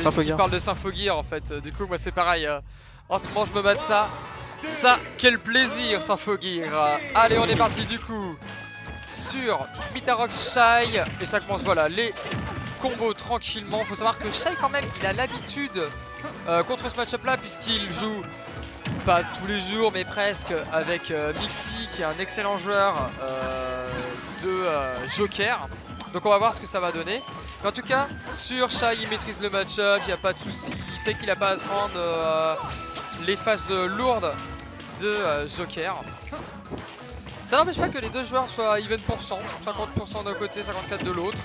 Tu parles de Symphogear en fait, du coup moi c'est pareil, en ce moment je me mate ça. Ça, quel plaisir Symphogear. Allez on est parti du coup sur Mitarox Shy. Et ça commence voilà, les combos tranquillement. Faut savoir que Shy quand même il a l'habitude contre ce match-up là, puisqu'il joue pas tous les jours mais presque avec Mixi qui est un excellent joueur de Joker. Donc on va voir ce que ça va donner. Mais en tout cas sur Shy il maîtrise le match-up, il n'y a pas de souci. Il sait qu'il n'a pas à se prendre les phases lourdes de Joker. Ça n'empêche pas que les deux joueurs soient even pourcent, 50% d'un côté, 54% de l'autre.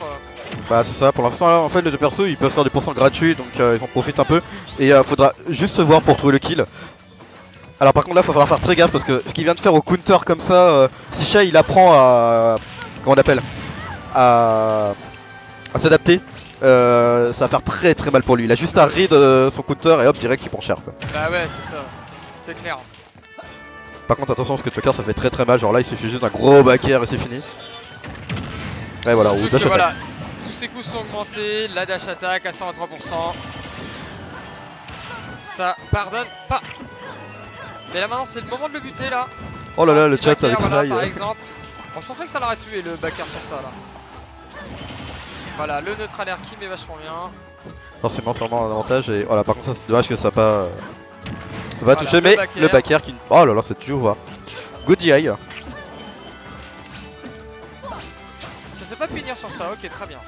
Bah c'est ça, pour l'instant là en fait les deux persos ils peuvent faire des pourcents gratuits, donc ils en profitent un peu. Et faudra juste voir pour trouver le kill. Alors par contre là il va falloir faire très gaffe parce que ce qu'il vient de faire au counter comme ça, si Shy il apprend à... comment on appelle, à s'adapter, ça va faire très très mal pour lui. Il a juste à read son counter et hop direct il prend cher quoi. Bah ouais c'est ça, c'est clair. Par contre attention parce que Joker ça fait très très mal, genre là il suffit juste d'un gros back air et c'est fini. Et voilà, ou dash voilà, attack. tous ses coups sont augmentés, la dash attack à 123%. Ça pardonne pas. Mais là maintenant c'est le moment de le buter là. Oh là là le chat avec voilà, ça par exemple. Bon, je pensais que ça l'aurait tué le back air sur ça là. Voilà, le neutral air qui met vachement bien. Forcément sûrement un avantage et voilà par contre ça c'est dommage que ça pas... va voilà, toucher mais le back air qui... Oh là là c'est toujours va. Good DI. Ça se fait pas punir sur ça, ok très bien.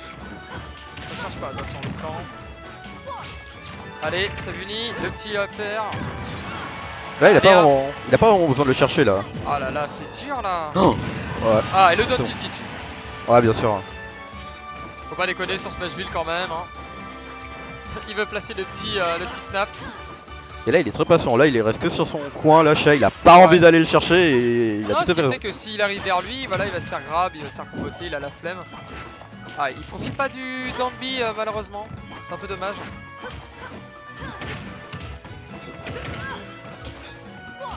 Ça change pas de toute façon le temps. Allez, ça punit, le petit upper. Là il a pas vraiment besoin de le chercher là. Ah là là c'est dur là. Oh ouais. Ah et le down tilt qui tue. Ouais bien sûr. Faut pas déconner sur Smashville quand même hein. Il veut placer le petit snap. Et là il est très patient, là il reste que sur son coin là, Shy il a pas envie d'aller le chercher et il a tout à fait raison. Il sait que s'il arrive vers lui, voilà il va se faire grab, il va se faire comboter, il a la flemme. Ah il profite pas du downby malheureusement, c'est un peu dommage.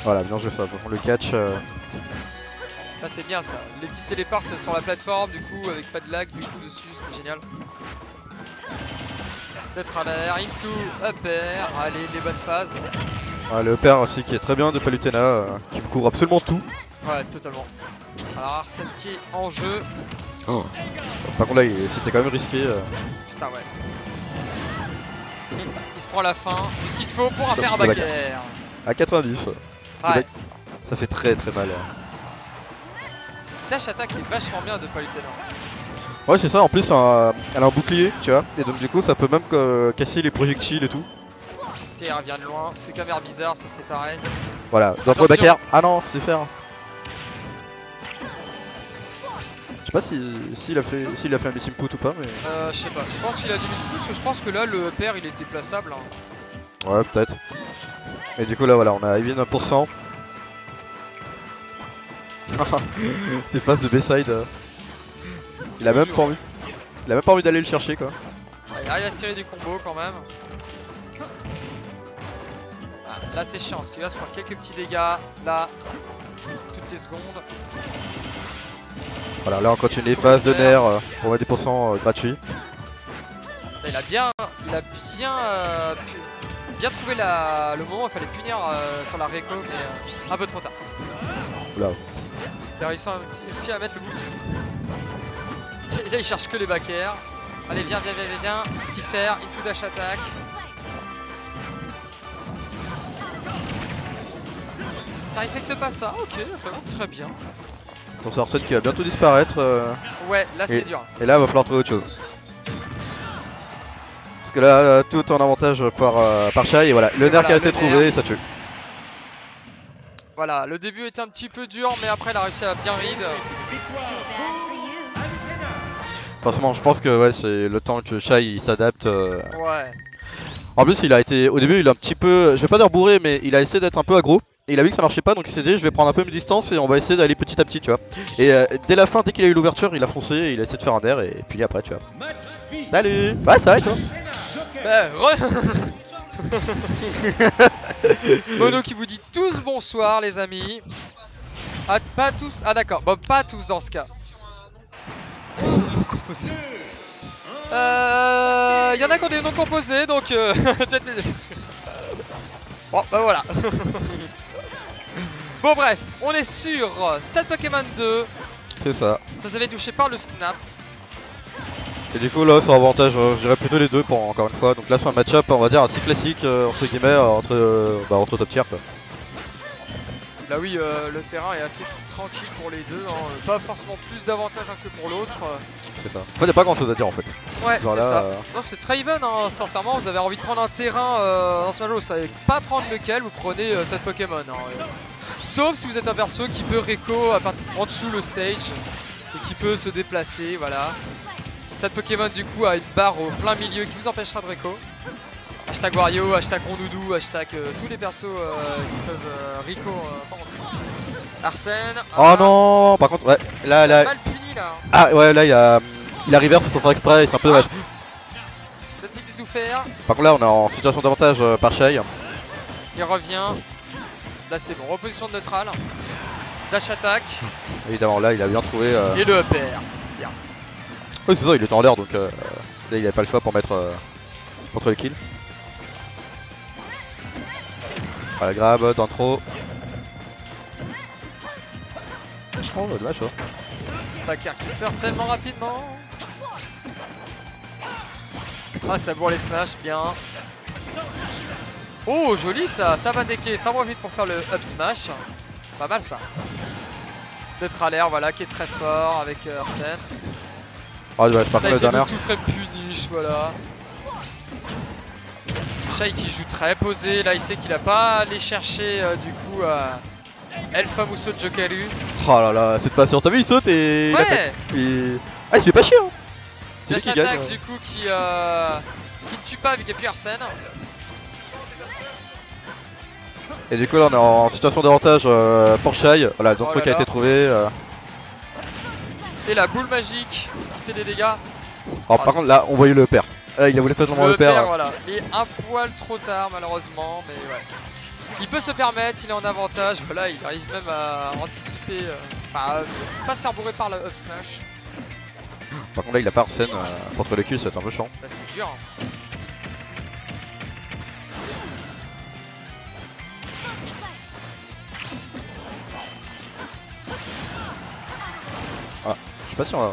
Voilà bien joué ça, le catch. Là c'est bien ça, les petites téléports sur la plateforme du coup avec pas de lag du coup dessus, c'est génial. D'être à l'air, into, upper, allez les bonnes phases. Ouais, le upper aussi qui est très bien de Palutena, qui me couvre absolument tout. Ouais totalement. Alors Arsène qui est en jeu. Oh. Par contre là c'était quand même risqué. Putain ouais. Il se prend la fin, tout ce qu'il se faut pour un faire un back air. À 90. Ouais. Ça fait très très mal. Dash attack est vachement bien de Palutena. Ouais c'est ça, en plus elle a un bouclier tu vois, et donc du coup ça peut même casser les projectiles et tout. TR vient de loin, c'est caméra bizarre, ça c'est pareil. Voilà, dans le back air. Ah non, c'est faire. Je sais pas s'il a fait un missing put ou pas mais... je sais pas, je pense qu'il a du missing put parce que je pense que là le pair il était plaçable hein. Ouais peut-être. Et du coup là voilà, on a even 1%. C'est face de B-side. Il a même pas envie. Il a même pas envie d'aller le chercher quoi. Il arrive à se tirer du combo quand même. Ah, là c'est chiant parce qu'il va se prendre quelques petits dégâts. Là, toutes les secondes. Voilà, là on continue les phases de nerfs pour mettre des pourcents gratuits. Là, il a bien trouvé le moment où il fallait punir sur la réco, mais un peu trop tard. Oula. Il a réussi à mettre le bout. Et là il cherche que les back air. Allez viens, petit fer, into dash attack. Ça affecte pas ça, ok, vraiment très bien. Attention Arsène qui va bientôt disparaître. Ouais, là c'est dur. Et là il va falloir trouver autre chose. Parce que là tout en avantage par Shy et voilà, le nerf qui a été trouvé, ça tue. Voilà, le début était un petit peu dur mais après il a réussi à bien read. Forcément je pense que ouais, c'est le temps que Shy s'adapte. Ouais. En plus il a été, au début il a un petit peu, je vais pas dire bourré mais il a essayé d'être un peu aggro. Et il a vu que ça marchait pas donc il s'est dit je vais prendre un peu mes distances et on va essayer d'aller petit à petit tu vois. Et dès la fin, dès qu'il a eu l'ouverture il a foncé, il a essayé de faire un air et puis après tu vois. Salut. Ouais ça va et toi? Mono qui vous dit tous bonsoir les amis. Ah pas tous, ah d'accord, bon pas tous dans ce cas. Il y en a qui ont des noms composés, donc bon, bah voilà. Bon bref, on est sur Stade Pokémon 2. C'est ça. Ça s'avait touché par le snap. Et du coup là c'est un avantage, je dirais plutôt les deux pour encore une fois. Donc là c'est un match-up on va dire assez classique entre guillemets entre top tier quoi. Là oui, le terrain est assez tranquille pour les deux, hein. Pas forcément plus d'avantages un que pour l'autre. C'est ça. En fait, y a pas grand chose à dire en fait. Ouais, c'est là, ça. Non, c'est très even, hein. Sincèrement, vous avez envie de prendre un terrain dans Smash Bros, vous savez pas prendre lequel, vous prenez cette Pokémon. Hein. Sauf si vous êtes un perso qui peut Reco en dessous le stage et qui peut se déplacer, voilà. Cette Pokémon du coup a une barre au plein milieu qui vous empêchera de Reco. Hashtag Wario, hashtag Rondoudou, hashtag tous les persos qui peuvent Rico. Arsène. Oh non, par contre, ouais, là. Mal puni là. Ah ouais, là il a reverse sans faire exprès et c'est un peu dommage. Le petit tout faire. Par contre, là on est en situation d'avantage par Shai. Il revient. Là c'est bon, reposition de neutral. Dash attaque. Évidemment, là il a bien trouvé. Et le upper. Bien. Oui, c'est ça, il était en l'air donc là il avait pas le choix pour mettre contre le kill. Voilà, grab d'intro. Oh, dommage ça. Bakar qui sort tellement rapidement. Ah, ça bourre les smash, bien. Oh, joli ça, ça va decker, ça va vite pour faire le up smash. Pas mal ça. Neutral voilà, qui est très fort avec Arsène. Oh, dommage, par ça, contre, il la dernière. tout frame punish, voilà. Shai qui joue très posé, là il sait qu'il a pas à aller chercher du coup Elfa Musso de Jokaru. Oh là là, cette patience, t'as vu, il saute et. Ouais. Ah, il se fait pas chier hein. C'est lui Dash qui gagne. attaque du coup qui ne tue pas vu qu'il n'y a plus Arsène. Et du coup là on est en situation d'avantage pour Shai. Voilà, donc Oh qui a été trouvé. Et la boule magique qui fait des dégâts. Alors par contre là on voyait le père. Il a voulu totalement le père. Voilà. Et un poil trop tard malheureusement, mais ouais. Il peut se permettre, il est en avantage, voilà, il arrive même à anticiper, pas se faire bourrer par le up smash. Par contre là il a pas Arsène contre le kill, c'est un peu chiant. Bah c'est dur. Ah, je suis pas sûr là.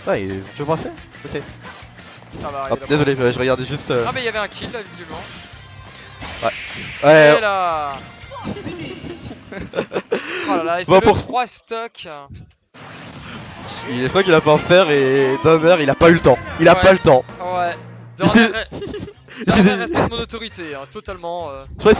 Ah, ils ont toujours pas fait. Ok. Ça va Ah, arriver. désolé, je regardais juste. Ah mais il y avait un kill là visiblement. Ouais. Et là. Oh là là, et c'est Bon, le pour- 3 stock. Je crois qu'il a pas en faire et Donner il a pas eu le temps. Il a Ouais. pas le temps. Ouais. C'est- Dernier respect de mon autorité, hein, totalement. Je crois que